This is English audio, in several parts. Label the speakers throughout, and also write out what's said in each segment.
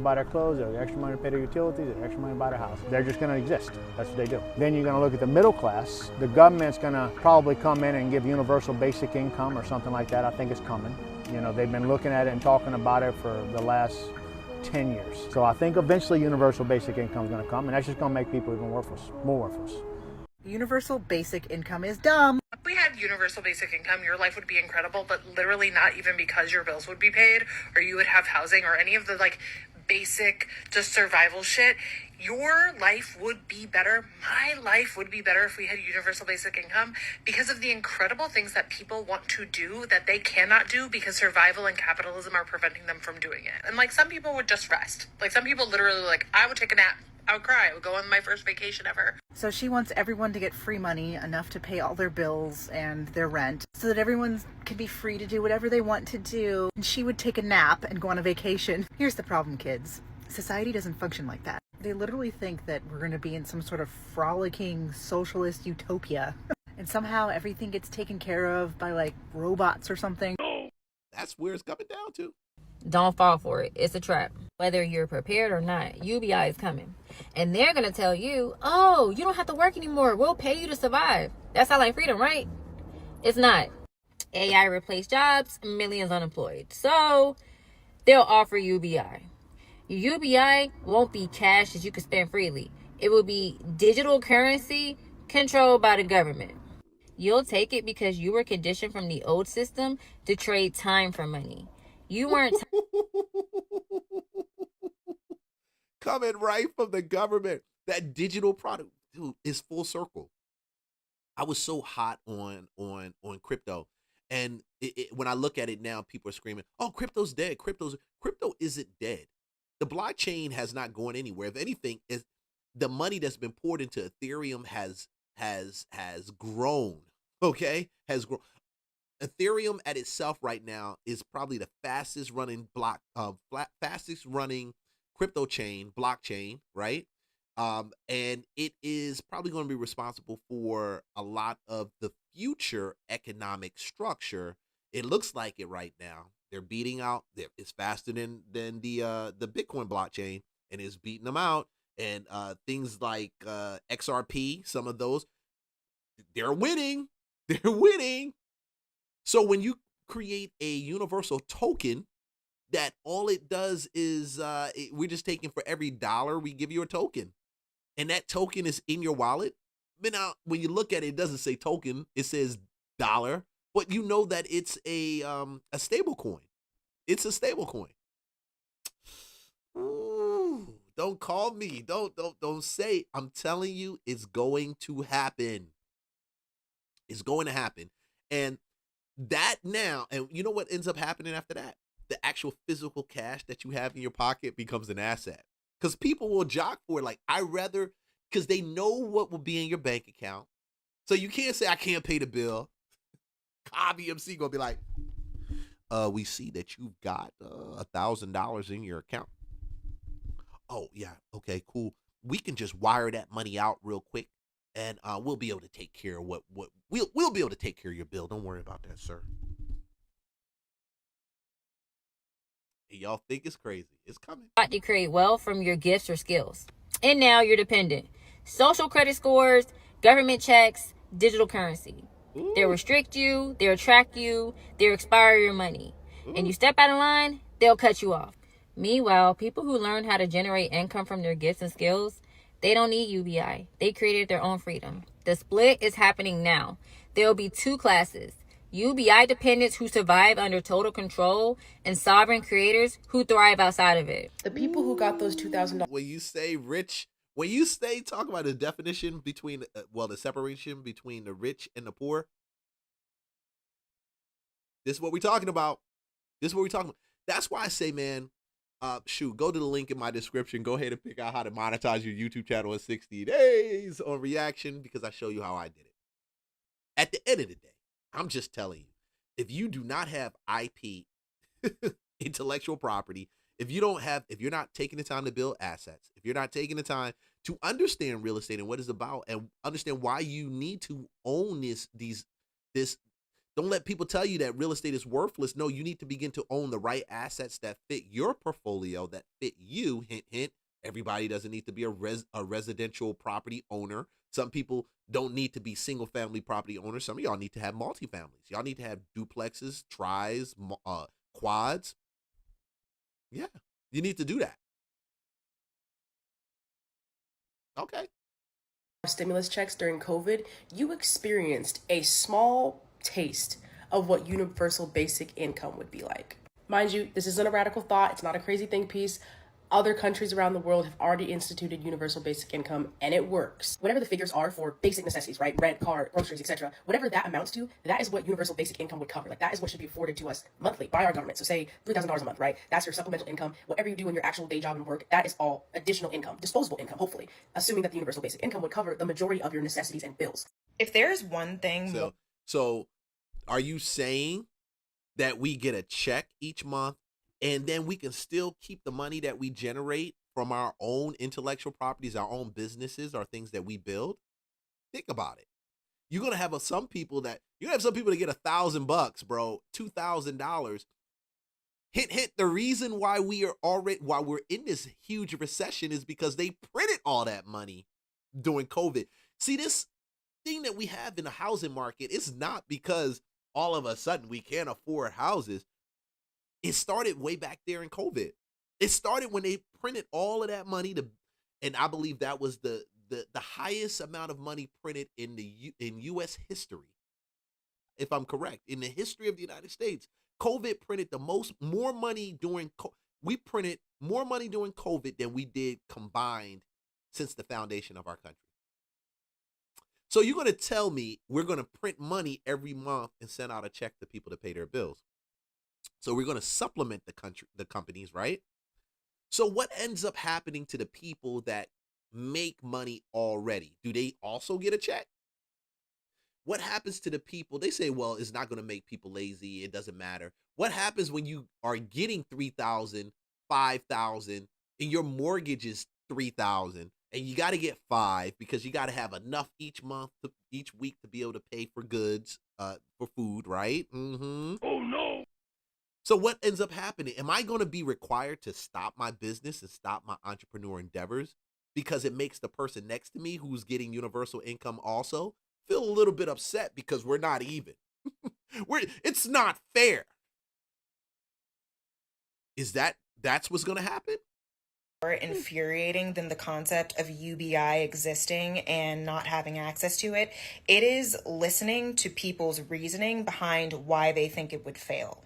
Speaker 1: buy their clothes, they have extra money to pay their utilities, they have extra money to buy their house. They're just going to exist. That's what they do. Then you're going to look at the middle class. The government's going to probably come in and give universal basic income or something like that. I think it's coming. You know, they've been looking at it and talking about it for the last 10 years. So I think eventually universal basic income is going to come, and that's just going to make people even worthless, more worthless.
Speaker 2: Universal basic income is dumb.
Speaker 3: If we had universal basic income, your life would be incredible, but literally not even because your bills would be paid or you would have housing or any of the like basic just survival shit. Your life would be better. My life would be better if we had universal basic income because of the incredible things that people want to do that they cannot do because survival and capitalism are preventing them from doing it. And like some people would just rest. Like some people literally like, I would take a nap. I would cry. I would go on my first vacation ever.
Speaker 2: So she wants everyone to get free money, enough to pay all their bills and their rent, so that everyone can be free to do whatever they want to do. And she would take a nap and go on a vacation. Here's the problem, kids. Society doesn't function like that. They literally think that we're going to be in some sort of frolicking socialist utopia. And somehow everything gets taken care of by like robots or something.
Speaker 4: That's where it's coming down to.
Speaker 5: Don't fall for it. It's a trap. Whether you're prepared or not, UBI is coming. And they're going to tell you, oh, you don't have to work anymore. We'll pay you to survive. That sounds like freedom, right? It's not. AI replaced jobs, millions unemployed. So they'll offer UBI. Your UBI won't be cash that you can spend freely. It will be digital currency controlled by the government. You'll take it because you were conditioned from the old system to trade time for money. You weren't
Speaker 4: coming right from the government. That digital product, dude, is full circle. I was so hot on crypto, and when I look at it now, people are screaming, "Oh, crypto's dead! Crypto isn't dead. The blockchain has not gone anywhere. If anything, is the money that's been poured into Ethereum has grown. Okay, has grown. Ethereum at itself right now is probably the fastest running fastest running crypto chain, blockchain, right? And it is probably going to be responsible for a lot of the future economic structure. It looks like it right now. They're beating out. It's faster than the Bitcoin blockchain, and it's beating them out. And things like XRP, some of those, they're winning. They're winning. So when you create a universal token, that all it does is we're just taking for every dollar we give you a token, and that token is in your wallet. But now, when you look at it, it doesn't say token; it says dollar. But you know that it's a stable coin. It's a stable coin. Ooh, don't call me. Don't say. I'm telling you, it's going to happen. It's going to happen, and that now, and you know what ends up happening after that? The actual physical cash that you have in your pocket becomes an asset, because people will jock for it. Like, because they know what will be in your bank account. So you can't say, I can't pay the bill. IBMC gonna be like, we see that you've got $1,000 in your account. Oh yeah, okay, cool. We can just wire that money out real quick, and we'll be able to take care of what we'll be able to take care of your bill. Don't worry about that, sir. Y'all think it's crazy. It's coming.
Speaker 5: to create wealth from your gifts or skills. And now you're dependent. Social credit scores, government checks, digital currency.
Speaker 4: Ooh.
Speaker 5: They'll restrict you, they'll track you, they'll expire your money.
Speaker 4: Ooh.
Speaker 5: And you step out of line, they'll cut you off. Meanwhile, people who learn how to generate income from their gifts and skills, they don't need UBI. They created their own freedom. The split is happening now. There'll be two classes. UBI dependents who survive under total control, and sovereign creators who thrive outside of it.
Speaker 2: The people who got those $2,000.
Speaker 4: When you say rich, talk about the definition between, the separation between the rich and the poor. This is what we're talking about. That's why I say, man, go to the link in my description. Go ahead and pick out how to monetize your YouTube channel in 60 days on reaction, because I show you how I did it. At the end of the day, I'm just telling you, if you do not have IP, intellectual property, if you're not taking the time to build assets, if you're not taking the time to understand real estate and what it's about, and understand why you need to own this Don't let people tell you that real estate is worthless. No, you need to begin to own the right assets that fit your portfolio, that fit you. Hint, hint. Everybody doesn't need to be a residential property owner. Some people don't need to be single family property owners. Some of y'all need to have multifamilies. Y'all need to have duplexes, tris, quads. Yeah, you need to do that. Okay.
Speaker 6: Stimulus checks during COVID, you experienced a small taste of what universal basic income would be like. Mind you, this isn't a radical thought. It's not a crazy think piece. Other countries around the world have already instituted universal basic income, and it works. Whatever the figures are for basic necessities, right? Rent, car, groceries, etc. Whatever that amounts to, that is what universal basic income would cover. Like, that is what should be afforded to us monthly by our government. So say $3,000 a month, right? That's your supplemental income. Whatever you do in your actual day job and work, that is all additional income, disposable income, hopefully, assuming that the universal basic income would cover the majority of your necessities and bills.
Speaker 2: If there's one thing...
Speaker 4: So are you saying that we get a check each month and then we can still keep the money that we generate from our own intellectual properties, our own businesses, or things that we build? Think about it. You're gonna have some people that get $1,000, bro, $2,000. Hint. The reason why we're in this huge recession is because they printed all that money during COVID. See, this thing that we have in the housing market is not because all of a sudden we can't afford houses. It started way back there in COVID. It started when they printed all of that money and I believe that was the highest amount of money printed in U.S. history, if I'm correct, in the history of the United States. COVID printed more money during we printed more money during COVID than we did combined since the foundation of our country. So you're going to tell me we're going to print money every month and send out a check to people to pay their bills. So we're going to supplement the companies, right? So what ends up happening to the people that make money already? Do they also get a check? What happens to the people? They say, well, it's not going to make people lazy. It doesn't matter. What happens when you are getting $3,000, $5,000, and your mortgage is $3,000, and you got to get $5,000 because you got to have enough each week to be able to pay for goods, for food, right? Mm-hmm. Oh no! So what ends up happening? Am I going to be required to stop my business and stop my entrepreneur endeavors because it makes the person next to me who's getting universal income also feel a little bit upset because we're not even? It's not fair. That's what's going to happen?
Speaker 2: More infuriating than the concept of UBI existing and not having access to it. It is listening to people's reasoning behind why they think it would fail.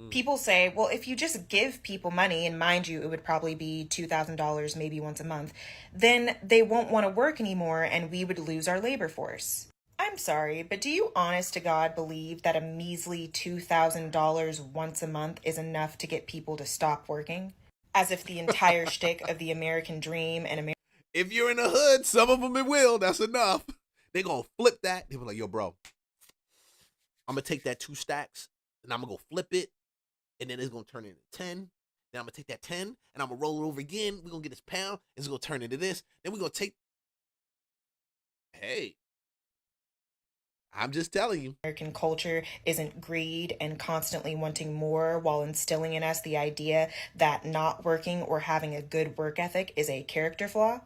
Speaker 2: People say, well, if you just give people money, and mind you, it would probably be $2,000 maybe once a month, then they won't want to work anymore and we would lose our labor force. I'm sorry, but do you honest to God believe that a measly $2,000 once a month is enough to get people to stop working? As if the entire shtick of the American dream and
Speaker 4: if you're in the hood, some of them it will. That's enough. They're going to flip that. They're like, yo, bro, I'm going to take that 2 stacks and I'm going to go flip it. And then it's going to turn into 10. Then I'm going to take that 10 and I'm going to roll it over again. We're going to get this pound. It's going to turn into this. Then we're going to take. Hey, I'm just telling you.
Speaker 2: American culture isn't greed and constantly wanting more while instilling in us the idea that not working or having a good work ethic is a character flaw.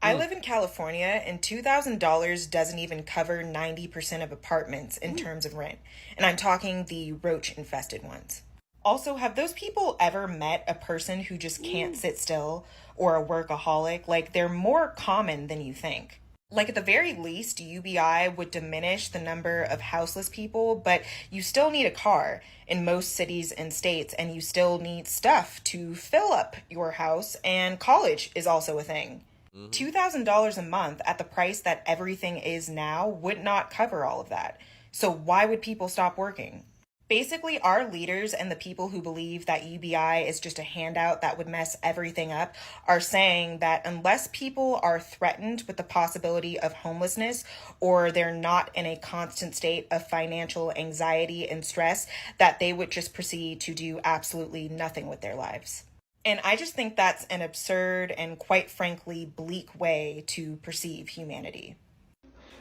Speaker 2: I live in California and $2,000 doesn't even cover 90% of apartments in terms of rent. And I'm talking the roach-infested ones. Also, have those people ever met a person who just can't sit still or a workaholic? Like, they're more common than you think. Like, at the very least, UBI would diminish the number of houseless people, but you still need a car in most cities and states, and you still need stuff to fill up your house, and college is also a thing. $2,000 a month at the price that everything is now would not cover all of that. So why would people stop working? Basically, our leaders and the people who believe that UBI is just a handout that would mess everything up are saying that unless people are threatened with the possibility of homelessness or they're not in a constant state of financial anxiety and stress, that they would just proceed to do absolutely nothing with their lives. And I just think that's an absurd and quite frankly bleak way to perceive humanity.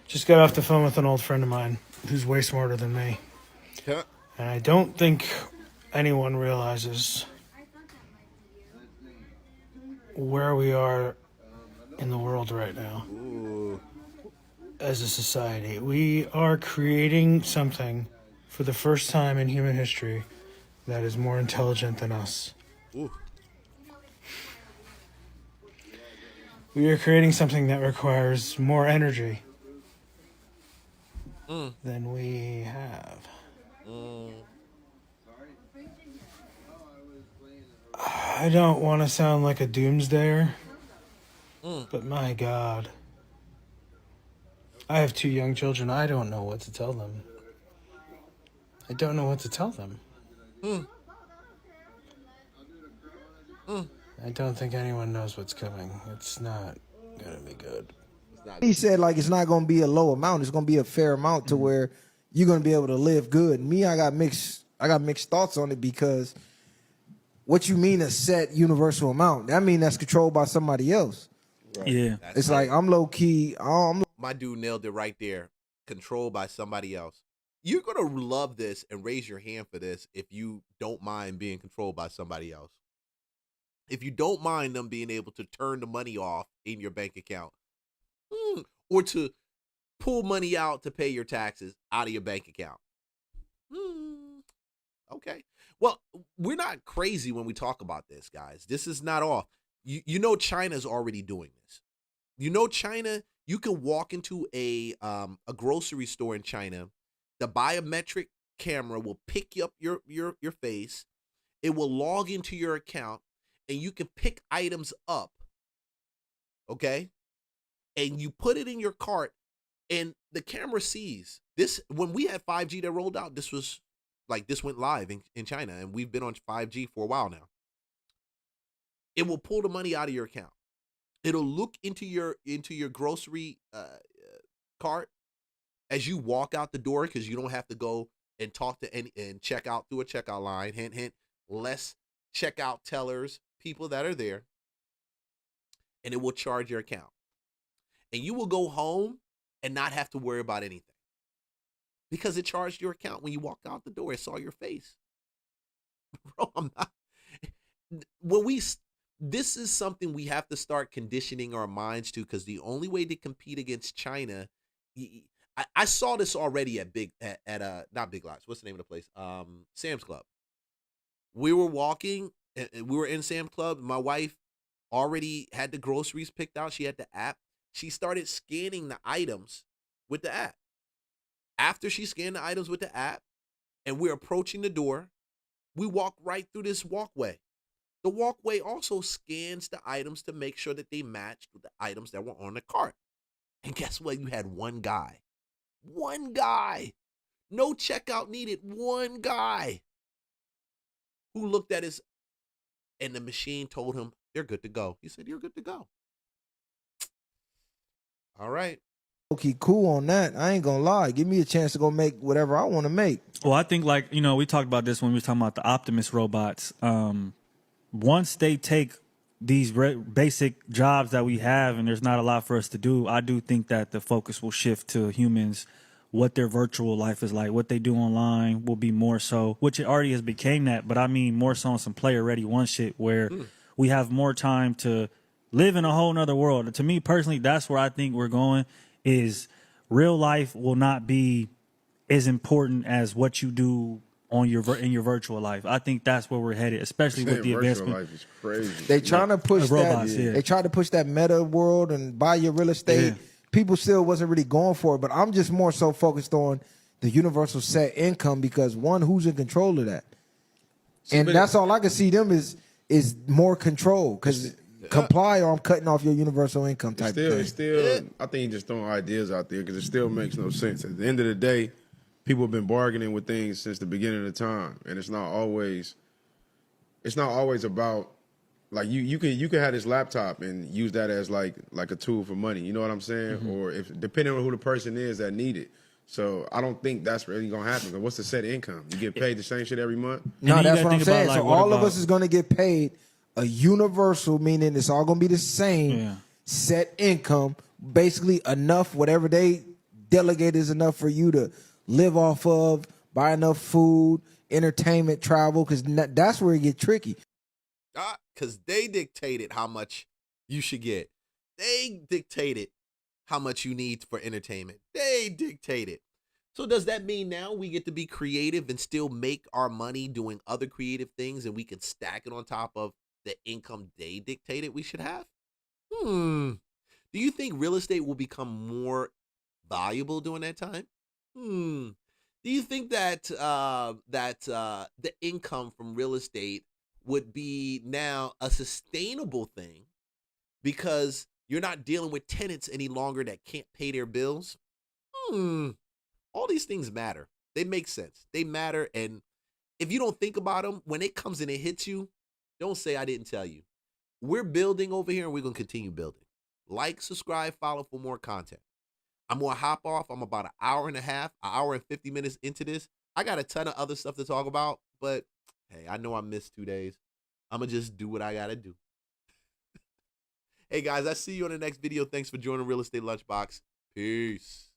Speaker 7: Just got off the phone with an old friend of mine who's way smarter than me.
Speaker 4: Yeah.
Speaker 7: And I don't think anyone realizes where we are in the world right now.
Speaker 4: Ooh.
Speaker 7: As a society. We are creating something for the first time in human history that is more intelligent than us.
Speaker 4: Ooh.
Speaker 7: We are creating something that requires more energy than we have. I don't want to sound like a doomsdayer, but my God. I have 2 young children. I don't know what to tell them. I don't know what to tell them. I don't think anyone knows what's coming. It's not going to be good.
Speaker 8: He said, like, it's not going to be a low amount. It's going to be a fair amount to where you're going to be able to live good. Me, I got mixed thoughts on it, because what you mean a set universal amount? That mean that's controlled by somebody else.
Speaker 9: Right. Yeah.
Speaker 8: It's like, I'm low key.
Speaker 4: My dude nailed it right there. Controlled by somebody else. You're going to love this and raise your hand for this if you don't mind being controlled by somebody else. If you don't mind them being able to turn the money off in your bank account, or to pull money out to pay your taxes out of your bank account. Okay. Well, we're not crazy when we talk about this, guys. This is not off. You know China's already doing this. You know China, you can walk into a grocery store in China. The biometric camera will pick up your face. It will log into your account, and you can pick items up. Okay? And you put it in your cart, and the camera sees this. When we had 5G that rolled out, this went live in China, and we've been on 5G for a while now. It will pull the money out of your account. It'll look into your grocery cart as you walk out the door, because you don't have to go and talk to and check out through a checkout line. Hint, hint, less checkout tellers, people that are there, and it will charge your account. And you will go home and not have to worry about anything, because it charged your account when you walked out the door. It saw your face. Bro, I'm not. This is something we have to start conditioning our minds to, because the only way to compete against China, I saw this already at not Big Lots. What's the name of the place? Sam's Club. We were walking, and we were in Sam's Club. My wife already had the groceries picked out. She had the app. She started scanning the items with the app. After she scanned the items with the app, and we're approaching the door, we walk right through this walkway. The walkway also scans the items to make sure that they matched with the items that were on the cart. And guess what? You had one guy. No checkout needed. One guy who looked at his, and the machine told him, "You're good to go." He said, "You're good to go." All right.
Speaker 8: Okay, cool on that. I ain't gonna lie. Give me a chance to go make whatever I want to make.
Speaker 9: Well, I think, like, we talked about this when we were talking about the Optimus robots. Once they take these basic jobs that we have, and there's not a lot for us to do, I do think that the focus will shift to humans, what their virtual life is like, what they do online will be more so, which it already has became that, but I mean more so on some player ready one shit where we have more time to live in a whole nother world. To me personally, that's where I think we're going, is real life will not be as important as what you do on in your virtual life. I think that's where we're headed, especially with the advancement.
Speaker 10: Virtual life is crazy.
Speaker 8: They trying to push
Speaker 9: robots,
Speaker 8: that.
Speaker 9: yeah.
Speaker 8: They tried to push that meta world and buy your real estate.
Speaker 9: Yeah.
Speaker 8: People still wasn't really going for it, but I'm just more so focused on the universal set income, because one, who's in control of that? And that's all I can see them is more control, because comply or I'm cutting off your universal income type thing.
Speaker 10: It's still, I think he's just throwing ideas out there because it still makes no sense. At the end of the day, people have been bargaining with things since the beginning of time, and it's not always about, like, you can have this laptop and use that as like a tool for money. You know what I'm saying? Mm-hmm. Or if depending on who the person is that need it. So I don't think that's really gonna happen. But what's the set income? You get paid the same shit every month?
Speaker 8: No, that's what I'm saying. Like, so all of us is gonna get paid a universal, meaning it's all gonna be the same set income, basically enough, whatever they delegate is enough for you to live off of, buy enough food, entertainment, travel, because that's where it get tricky.
Speaker 4: Because they dictated how much you should get. They dictated how much you need for entertainment. They dictated. So does that mean now we get to be creative and still make our money doing other creative things, and we can stack it on top of the income they dictated we should have? Do you think real estate will become more valuable during that time? Do you think that the income from real estate would be now a sustainable thing because you're not dealing with tenants any longer that can't pay their bills? All these things matter. They make sense. They matter. And if you don't think about them, when it comes and it hits you, don't say I didn't tell you. We're building over here and we're going to continue building. Like, subscribe, follow for more content. I'm going to hop off. I'm about an hour and 50 minutes into this. I got a ton of other stuff to talk about, but hey, I know I missed 2 days. I'm going to just do what I got to do. Hey guys, I see you on the next video. Thanks for joining Real Estate Lunchbox. Peace.